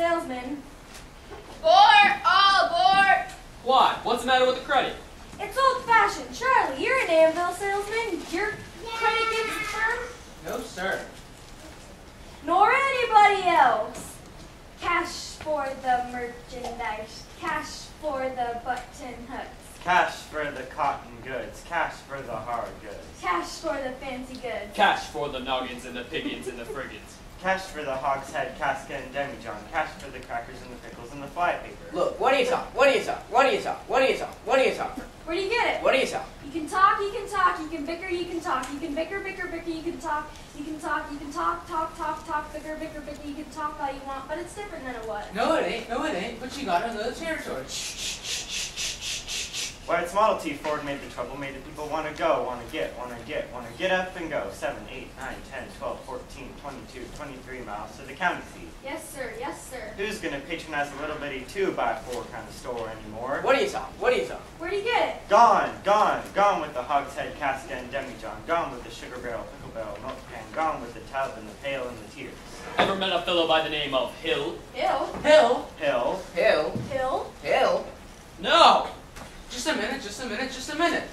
salesman. Aboard! All aboard! Why? What's the matter with the credit? It's old-fashioned. Charlie, you're an Anvil salesman. Your credit gives the firm? No, sir. Nor anybody else. Cash for the merchandise. Cash for the button hooks. Cash for the cotton goods. Cash for the hard goods. Cash for the fancy goods. Cash for the noggins and the piggins and the friggins. Cash for the hogshead, casket, and demijohn. Cash for the crackers and the pickles and the flypaper. Look, what do you talk? What do you talk? What do you talk? What do you talk? What do you talk? Where do you get it? What do you talk? You can talk, you can talk, you can bicker, you can talk, you can bicker, bicker, bicker, you can talk, you can talk, you can talk, talk, talk, talk, bicker, bicker, bicker, you can talk all you want, but it's different than it was. No, it ain't, but you got another territory. Why, it's Model T. Ford made the trouble, made the people want to go, want to get up and go. 7, 8, 9, 10, 12, 14, 22, 23 miles to the county seat. Yes, sir, yes, sir. Who's going to patronize a little bitty 2x4 kind of store anymore? What do you talk? What do you talk? Where do you get it? Gone, gone, gone with the hogshead, casket, and demijohn. Gone with the sugar barrel, pickle barrel, milk can. Gone with the tub and the pail and the tears. Ever met a fellow by the name of Hill? Hill. Hill. Hill. Hill. Hill. Hill. No! Just a minute.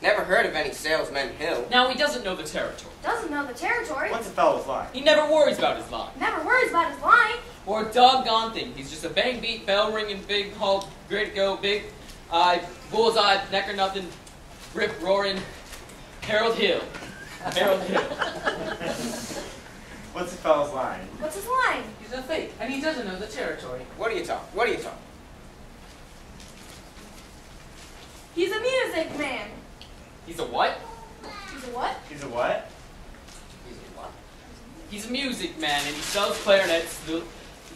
Never heard of any salesman Hill. Now, he doesn't know the territory. Doesn't know the territory. What's a fellow's line? He never worries about his line. Never worries about his line. Or a doggone thing. He's just a bang beat, bell ringing, big Hulk, great to go, big eye, bullseye, neck or nothing, rip roaring, Harold Hill. Harold Hill. What's a fellow's line? What's his line? He's a fake, and he doesn't know the territory. What do you talk? What do you talk? He's a music man. He's a what? He's a what? He's a what? He's a what? He's a music man, and he sells clarinets to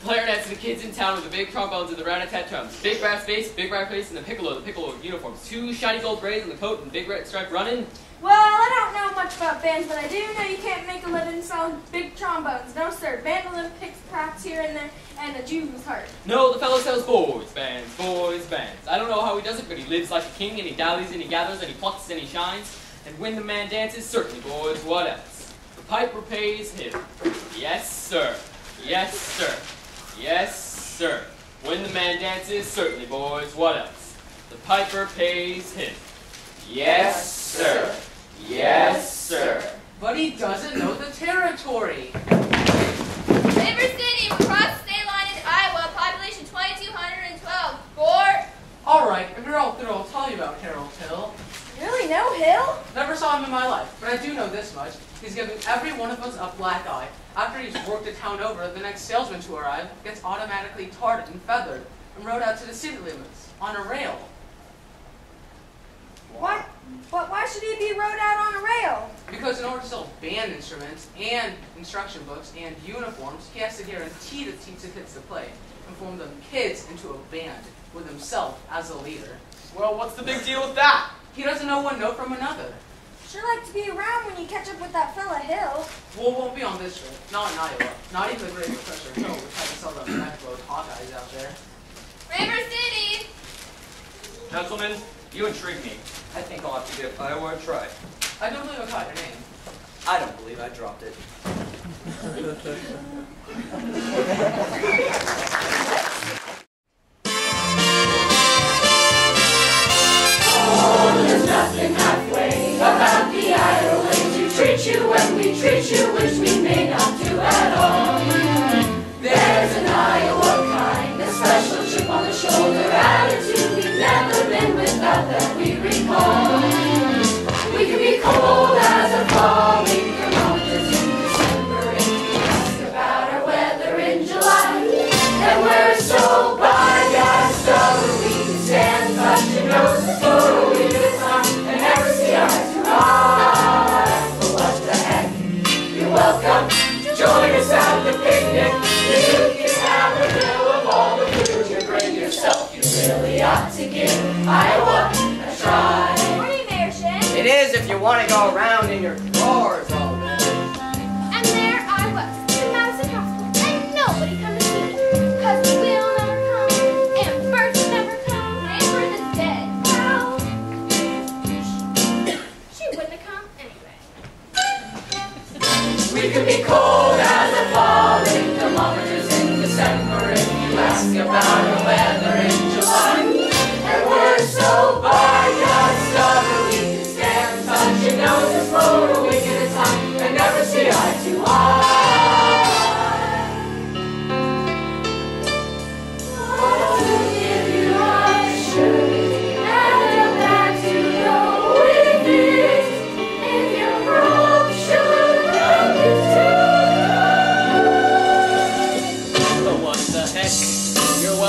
the kids in town with the big trombones and the rat-a-tat drums. Big brass bass, and the piccolo uniforms. 2 shiny gold braids in the coat and big red stripe running. Well, I don't know much about bands, but I do know you can't make a living selling big trombones. No, sir. Mandolin picks cracks here and there, and a Jew's heart. No, the fellow sells boys bands. I don't know how he does it, but he lives like a king, and he dallies, and he gathers, and he plucks, and he shines. And when the man dances, certainly, boys, what else? The piper pays him. Yes, sir. Yes, sir. Yes, sir. When the man dances, certainly, boys, what else? The piper pays him. Yes, sir. Yes, sir. But he doesn't know the territory. River City, we cross the state line into Iowa, population 2,212. Board. All right, if you're all through, I'll tell you about Harold Hill. You really know Hill? Never saw him in my life, but I do know this much. He's giving every one of us a black eye. After he's worked a town over, the next salesman to arrive gets automatically tarred and feathered and rode out to the city limits on a rail. What? But why should he be rode out on a rail? Because in order to sell band instruments and instruction books and uniforms, he has to guarantee to teach the kids to play and form the kids into a band with himself as a leader. Well, what's the big deal with that? He doesn't know one note from another. Sure like to be around when you catch up with that fella Hill. Well, it won't be on this trip. Not in Iowa. Not even the great Professor Hill, which had to sell the backload Hawkeyes out there. River City. Councilman, you intrigue me. I think I'll have to give Iowa a try. I don't believe I caught your name. I don't believe I dropped it. Oh, there's nothing halfway about the Iowa way to treat you when we treat you, which we may not do at all. There's an Iowa kind, a special chip on the shoulder attitude we've never been without that we recall. We can be cold as a falling thermometer in December if you ask about our weather.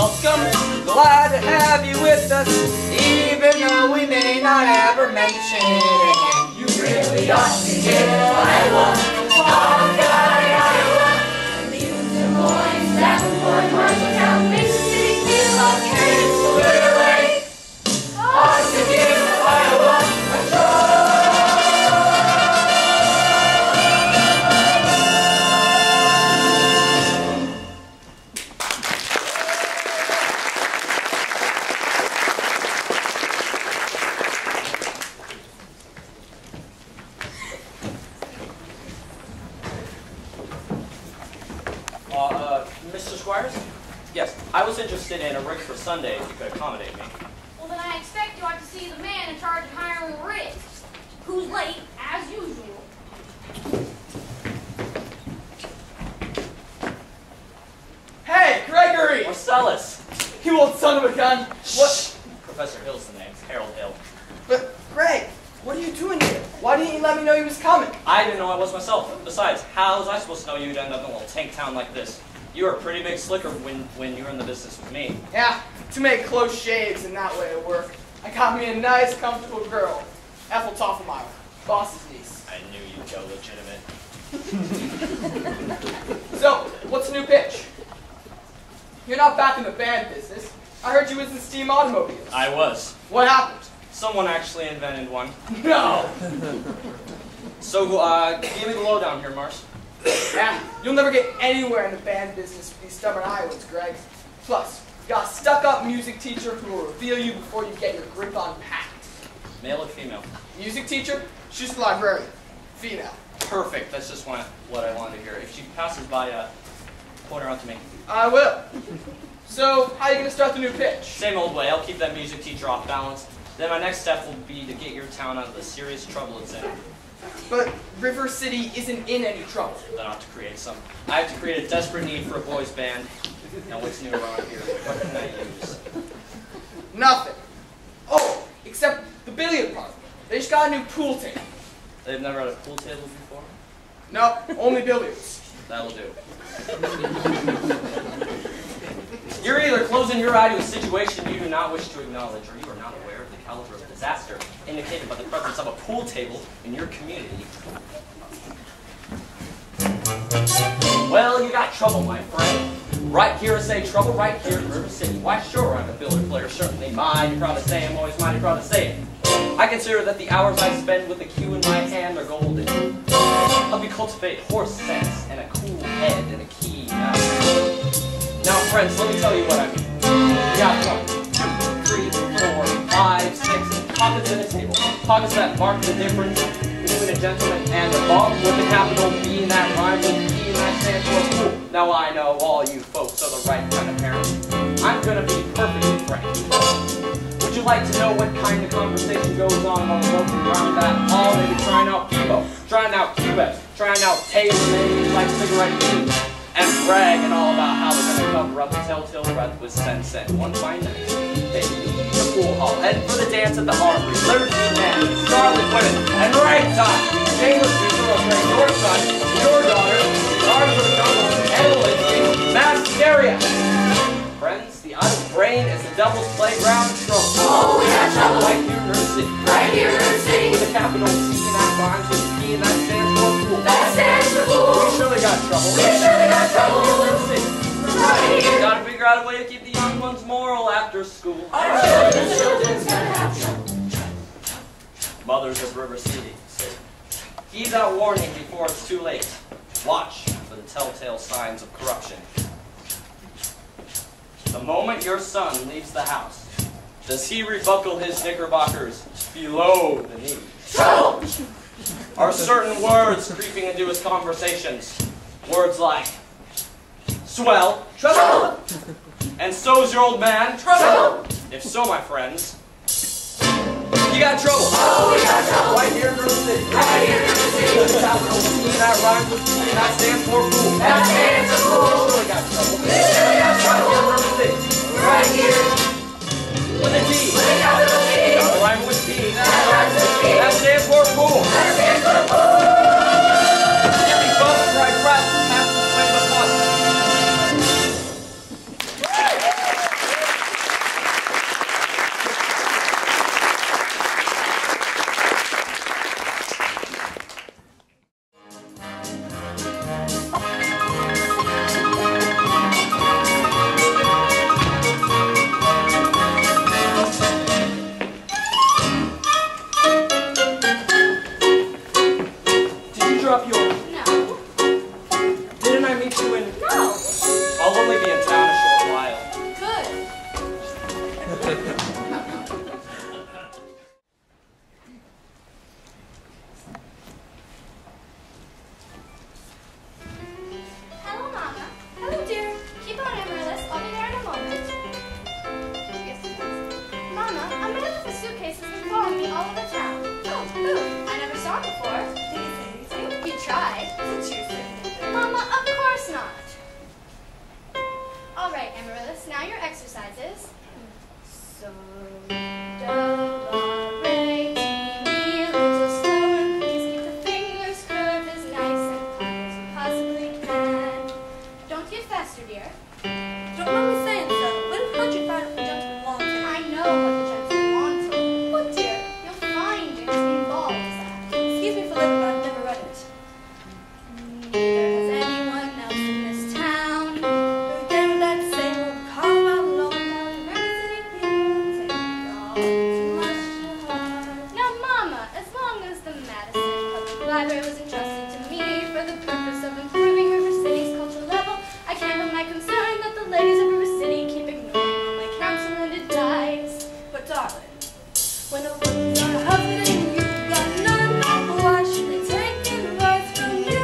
welcome. Glad to have you with us, even though we may not ever mention it again. You really ought to hear Iowa, Hawkeye, Iowa. Leaving Des Moines, Davenport, Marshalltown, Mason City, Keokuk, Kansas, Clear Lake. Ought to give Iowa a try. Mr. Squires? Yes, I was interested in a rig for Sunday if you could accommodate me. Well, then I expect you ought to see the man in charge of hiring rigs, who's late, as usual. Hey, Gregory! Marcellus! You old son of a gun! What? Professor Hill's the name. Harold Hill. But, Greg, what are you doing here? Why didn't you let me know you was coming? I didn't know I was myself. Besides, how was I supposed to know you'd end up in a little tank town like this? You were a pretty big slicker when you were in the business with me. Yeah, to make close shaves and that way of work. I got me a nice, comfortable girl. Ethel Toffelmeyer, boss's niece. I knew you'd go legitimate. So, what's the new pitch? You're not back in the band business. I heard you was in steam automobiles. I was. What happened? Someone actually invented one. No! So, give me the lowdown here, Mars. Yeah, you'll never get anywhere in the band business with these stubborn Iowans, Greg. Plus, you got a stuck-up music teacher who will reveal you before you get your grip on packed. Male or female? Music teacher? She's the librarian. Female. Perfect. That's just what I wanted to hear. If she passes by, point her out to me. I will. So, how are you going to start the new pitch? Same old way. I'll keep that music teacher off balance. Then my next step will be to get your town out of the serious trouble it's in. But River City isn't in any trouble. Then I'll have to create some. I have to create a desperate need for a boys band. Now what's new around here? What can I use? Nothing. Oh, except the billiard parlor. They just got a new pool table. They've never had a pool table before? Nope, only billiards. That'll do. You're either closing your eye to a situation you do not wish to acknowledge, or you are not aware of the caliber of disaster indicated by the presence of a pool table in your community. Well, you got trouble, my friend. Right here is say trouble, right here in River City. Why, sure, I'm a billiard player, certainly mighty proud to say, I'm always mighty proud to say it. I consider that the hours I spend with the cue in my hand are golden. Help me cultivate horse sense and a cool head and a keen eye. Now, friends, let me tell you what I mean. You got 1, 2, 3, 4, 5, 6 pockets in a table. Pockets that mark the difference between a gentleman and a bum with a capital B and that rhymes with P and that stands for cool. Now I know all you folks are the right kind of parents. I'm gonna be perfectly frank. Would you like to know what kind of conversation goes on while we're walking around that hall? Maybe trying out Bebo, trying out Cubes, trying out Taylor, maybe like cigarette keys, and bragging all about how they're gonna cover up the telltale breath with sense and one fine night. They leave the pool hall, head for the dance at the Armory, Liberty Men, Scarlet Women, and right time, shameless people will bring your son, your daughter, stars of the jungle, and Lindsay, mass hysteria. Friends, the idle brain is the devil's playground trouble. Oh, we got trouble. Right here in River City. Right here in River City. With a capital C and that rhymes with a P and that stands for pool. That stands for pool. We surely got trouble. We surely got trouble. Right here in River City. Right here. Gotta figure out a way to keep the young ones moral after school. Our children's gonna have trouble. Mothers of River City say, heed that warning before it's too late. Watch for the telltale signs of corruption. The moment your son leaves the house, does he rebuckle his knickerbockers below the knee? Trouble. Are certain words creeping into his conversations? Words like, swell, Trouble. and so's your old man, Trouble. If so, my friends, you got trouble. Oh, we got trouble. Right here in River City. Right here in River City. With a capital C that rhymes with P and that stands for pool. That stands for pool. We surely got trouble. We surely got trouble. Right here in River City. Right here. With a T. With a capital T. That rhymes with P. That rhymes with P. That stands for pool. That stands for pool. Give me both for I press. Pass this way but once. Yes, now your exercises. So, do, la, re, ti, mi, a little slower. Please keep the fingers curved as nice and fine as you possibly can. Don't get faster, dear. Don't mind me saying so. Wouldn't hurt you if I jumped along to. I know what the gentleman wants. What, dear? You'll find it involves that. Excuse me for living, but I've never read it. Neither has anyone else in this town. Again with that same old call about alone about the city people take all too much to heart. Now, Mama, as long as the Madison Public Library was entrusted to me for the purpose of improving River City's cultural level, I can't help my concern that the ladies of River City keep ignoring all my counsel and advice. But darling, when a woman's got a husband and you've got none, why should they take advice from you?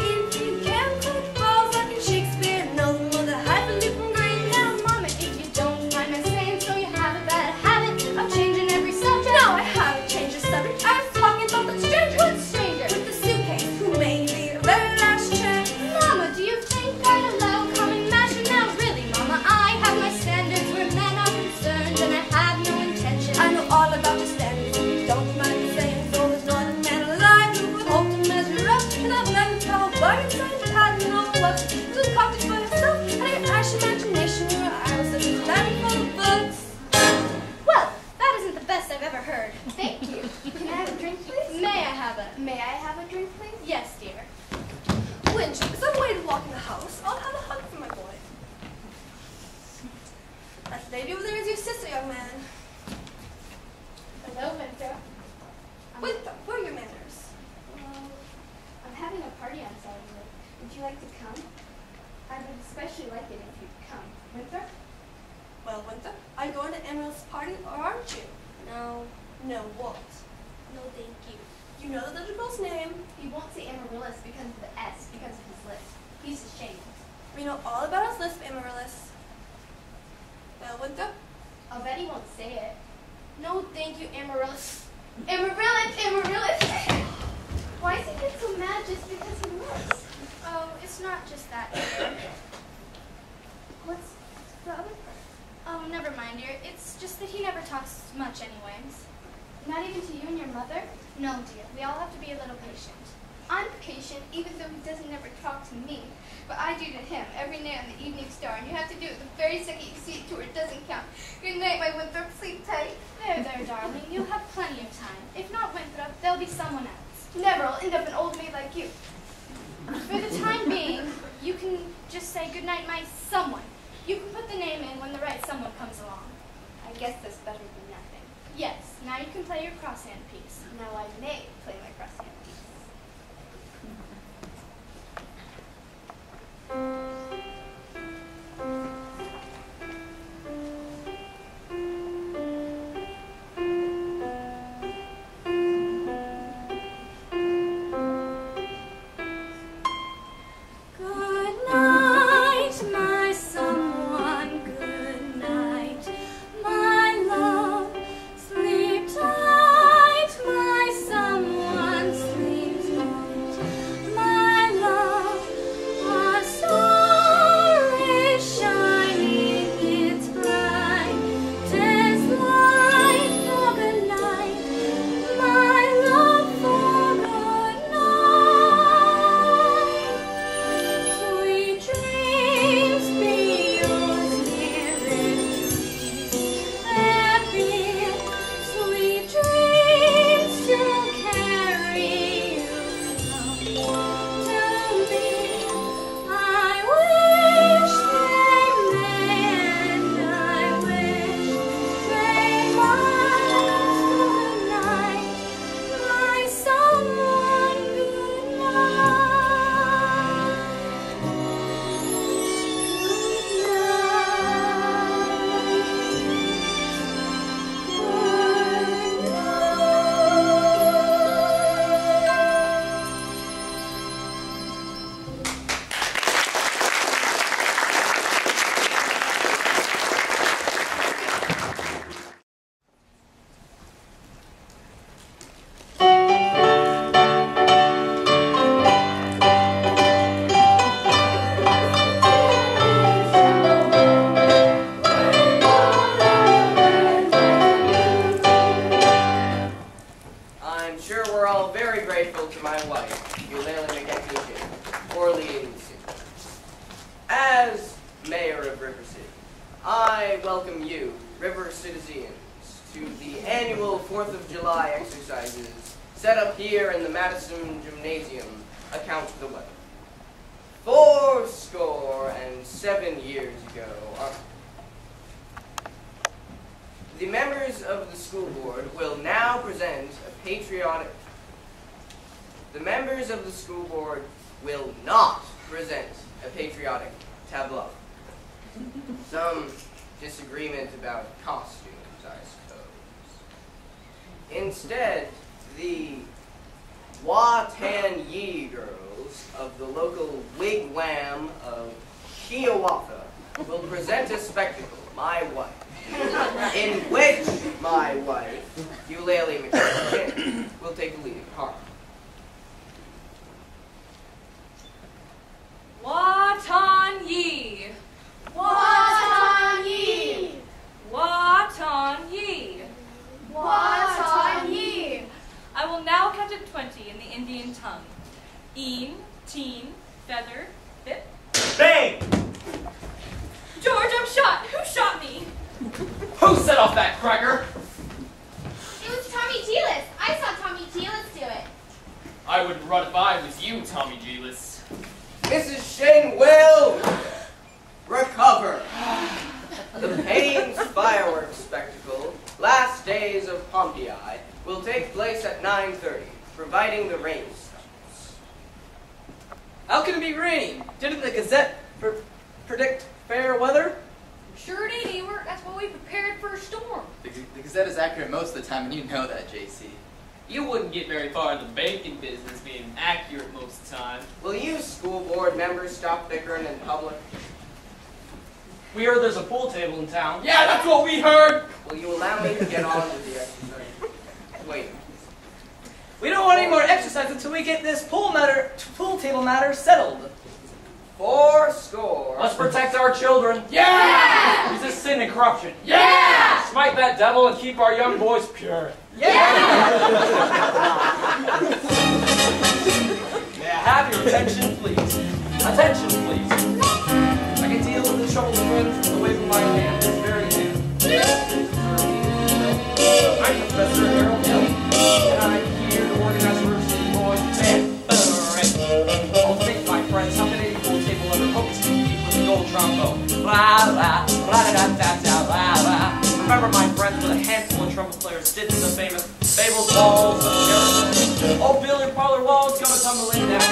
If you can't cook balls like in Shakespeare, no more the highfalutin from green. Now, Mama, if you don't mind my saying so, you have a bad habit of changing every subject. No, I haven't changed the subject. I was talking about the stranger. What stranger? With the suitcase, who may be the very last chance. Mama, do you think I'd allow common mashing? Now, really, Mama, I have my standards where men are concerned, and I have no intention. I know all about your standards, and you don't mind me saying so. There's not a man alive who would hope to measure up to that level of tall bargain size pattern of love. Who's copied for himself, and an ash imagination where I was such a library full of books. Well, that isn't the best I've ever heard. Thank you. Can I have a drink, please? May I have a... May I have a drink, please? Yes, dear. Winthrop, is that a way to walk in the house? I'll have a hug for my boy. That lady over there is your sister, young man. Hello, Winthrop. Winthrop, where are your manners? Well, I'm having a party on Saturday. Would you like to come? I would especially like it if you'd come. Winthrop? Well, Winthrop, are you going to Emerald's party or aren't you? No. No, what? No, thank you. You know the little girl's name. He won't say Amaryllis because of the S, because of his lip. He's ashamed. We know all about his lisp, Amaryllis. Well, Winthrop, I'll bet he won't say it. No, thank you, Amaryllis. Amaryllis! Amaryllis! Why does he get so mad just because he lips? Oh, it's not just that, dear. What's the other part? Oh, never mind, dear. It's just that he never talks much anyways. Not even to you and your mother? No, dear. We all have to be a little patient. I'm patient, even though he doesn't ever talk to me. But I do to him every night on the Evening Star, and you have to do it the very second you see it to where it doesn't count. Good night, my Winthrop. Sleep tight. There, darling. You'll have plenty of time. If not Winthrop, there'll be someone else. Never. I'll end up an old maid like you. For the time being, you can just say goodnight, my someone. You can put the name in when the right someone comes along. I guess that's better than nothing. Yes, now you can play your crosshand piece. Now I may play my crosshand piece. good night, my someone, good night, my love, sleep tight, my someone, sleep tight, my love, our soul. of River City. I welcome you, River Citizens, to the annual 4th of July exercises set up here in the Madison Gymnasium, account the weather. 407 years ago, the members of the school board will now present a patriotic... The members of the school board will not present a patriotic tableau. Some disagreement about costumes, I suppose. Instead, the Watan-Yi girls of the local wigwam of Hiawatha will present a spectacle, My Wife, in which my wife, Eulalie McKinnon, will take the leading part. Watan-Yi. Watan-Yi. Watan-Yi. Watan-Yi. I will now count to 20 in the Indian tongue. Een, teen, feather, bip. Bang! George, I'm shot. Who shot me? Who set off that cracker? It was Tommy Giles. I saw Tommy Giles do it. I wouldn't run if I was you, Tommy Giles. Mrs. Shane will recover. The Payne's fireworks spectacle, Last Days of Pompeii, will take place at 9:30, providing the rain stops. How can it be raining? Didn't the Gazette predict fair weather? Sure it ain't, Ewart. That's why we prepared for a storm. The Gazette is accurate most of the time, and you know that, JC. You wouldn't get very far in the banking business being accurate most of the time. Will you school board members stop bickering in public? We heard there's a pool table in town. Yeah, that's what we heard! Will you allow me to get on with the exercise? Wait. We don't want any more exercise until we get this pool table matter settled. 4 score. Let's protect our children. Yeah! Resist sin and corruption. Yeah! Smite that devil and keep our young boys pure. Yeah! May I have your attention, please? Attention, please. I can deal with the troubled friends from the wave of my hand this very hand. I'm Professor Harold Hill, and I'm here to organize a River City Boys band. Ultimate, my friends, how many pool table ever hoped to compete with the gold trombone? Blah, blah, blah, da, da, da, blah, blah. Remember, my friends, with a handful of trumpet players did to the famous fabled walls of Jericho. Old billiard parlor walls gonna tumbling down.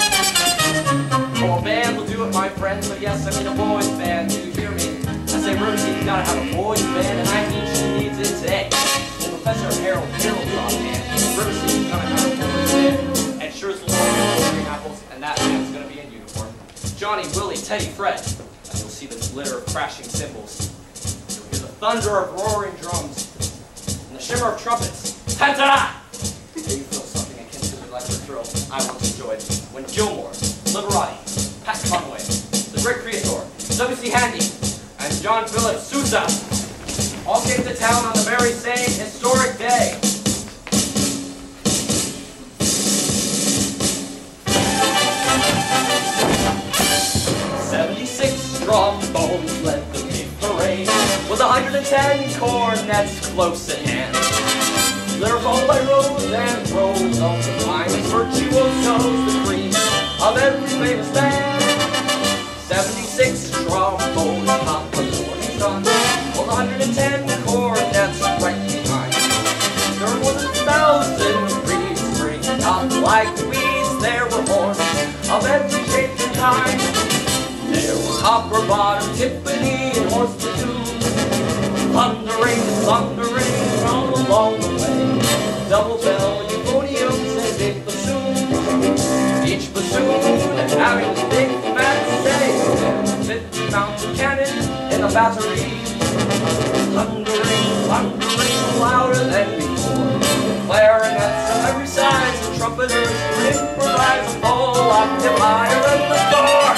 Oh, a band will do it, my friends, but yes, I mean a boys band. Do you hear me? I say, River City's gotta have a boys band, and I mean she needs it today. Well, Professor Harold dropped in. River City's gonna have a boys band, and sure as the Lord gets green apples, and that band's gonna be in uniform. Johnny, Willie, Teddy, Fred, and you'll see the glitter of crashing cymbals. You'll hear the thunder of roaring drums, and the shimmer of trumpets. Ta-ta! There you feel something akin to the electric thrill I once enjoyed when Gilmore, Liberati, Pat Conway, the great creator, W.C. Handy, and John Philip Sousa all came to town on the very same historic day. Trombones led the big parade, with 110 cornets close at hand. Lyrical and rows of the finest virtuosos, the cream of every famous band. 76 trombones pop the morning sun, with 110 cornets right behind. There were 1,000 reeds springing up like weeds. There were horns of every shape and kind. There was copper bottom, Tiffany, and horse platoons, thundering all along the way. Double bell, euphoniums, and big bassoons, each bassoon having a big fat say. 50 mountain cannon in the battery, thundering louder than before. Clarinets of every size, and trumpeters would improvise a full octave higher than the score.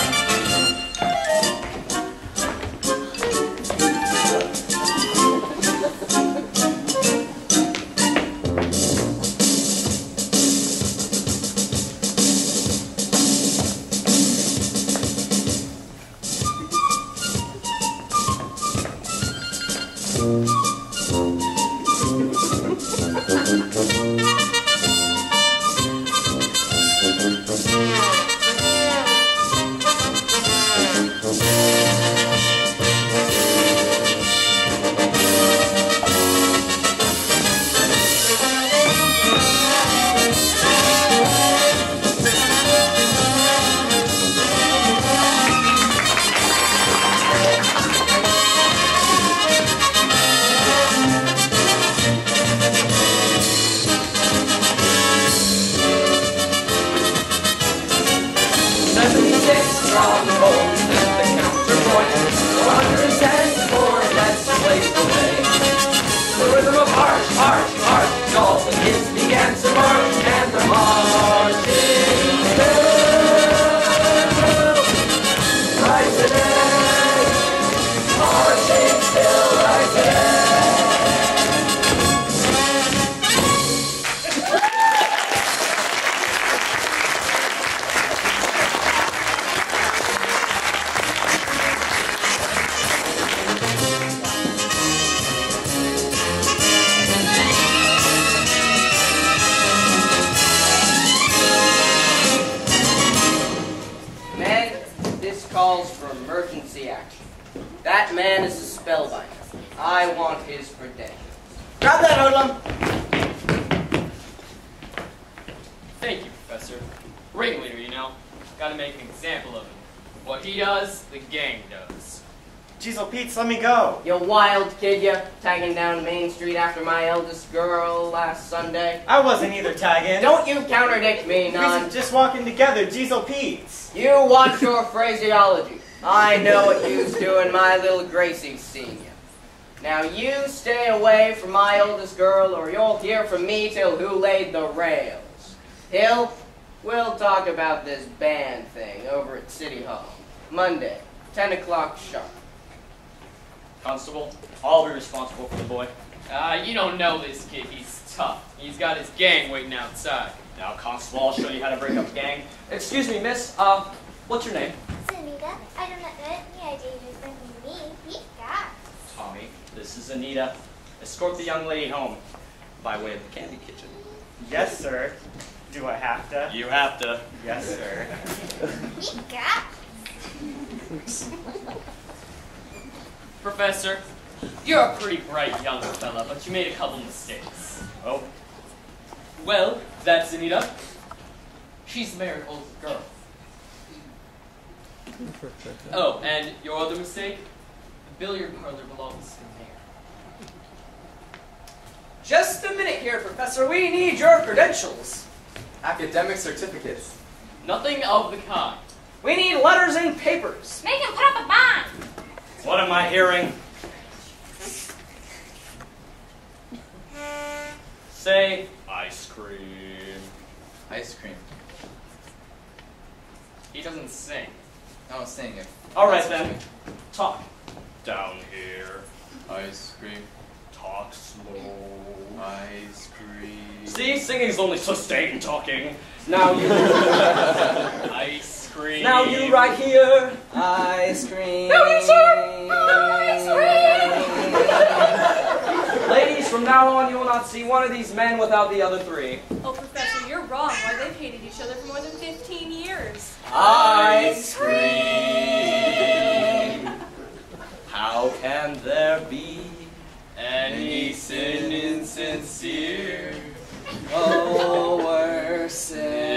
calls for emergency action. That man is a spellbinder. I want his credentials. Grab that, hoodlum! Thank you, Professor. Ringleader, you know. Gotta make an example of him. What he does, the gang does. Diesel Pete's, let me go. You wild kid, you. Tagging down Main Street after my eldest girl last Sunday. I wasn't either tagging. Don't you contradict me, none. We were just walking together, Diesel Pete's. You watch your phraseology. I know what you's doing, my little Gracie's seen you. Now you stay away from my oldest girl or you'll hear from me till who laid the rails. Hill, we'll talk about this band thing over at City Hall. Monday, 10 o'clock sharp. Constable, I'll be responsible for the boy. You don't know this kid. He's tough. He's got his gang waiting outside. Now, Constable, I'll show you how to break up a gang. Excuse me, miss. What's your name? Anita, I don't have any idea who's thinking me. He got. Tommy, this is Anita. Escort the young lady home by way of the candy kitchen. Yes, sir. Do I have to? You have to. Yes, sir. He got. Professor, you're a pretty bright young fella, but you made a couple mistakes. Oh? Well, that's Anita. She's the mayor's oldest girl. Oh, and your other mistake? The billiard parlor belongs to the mayor. Just a minute here, Professor. We need your credentials. Academic certificates. Nothing of the kind. We need letters and papers. Make him put up a bond. What am I hearing? Say ice cream. Ice cream. He doesn't sing. No, sing it. All right then. Talk. Down here. Ice cream. Talk slow. Ice cream. See, singing's only sustained talking. Now you. Ice cream. Now you right here. Ice cream. Ice Ladies, from now on you will not see one of these men without the other three. Oh, Professor, you're wrong. Why, they've hated each other for more than 15 years. Ice cream. How can there be Any sin insincere? oh, worse sin?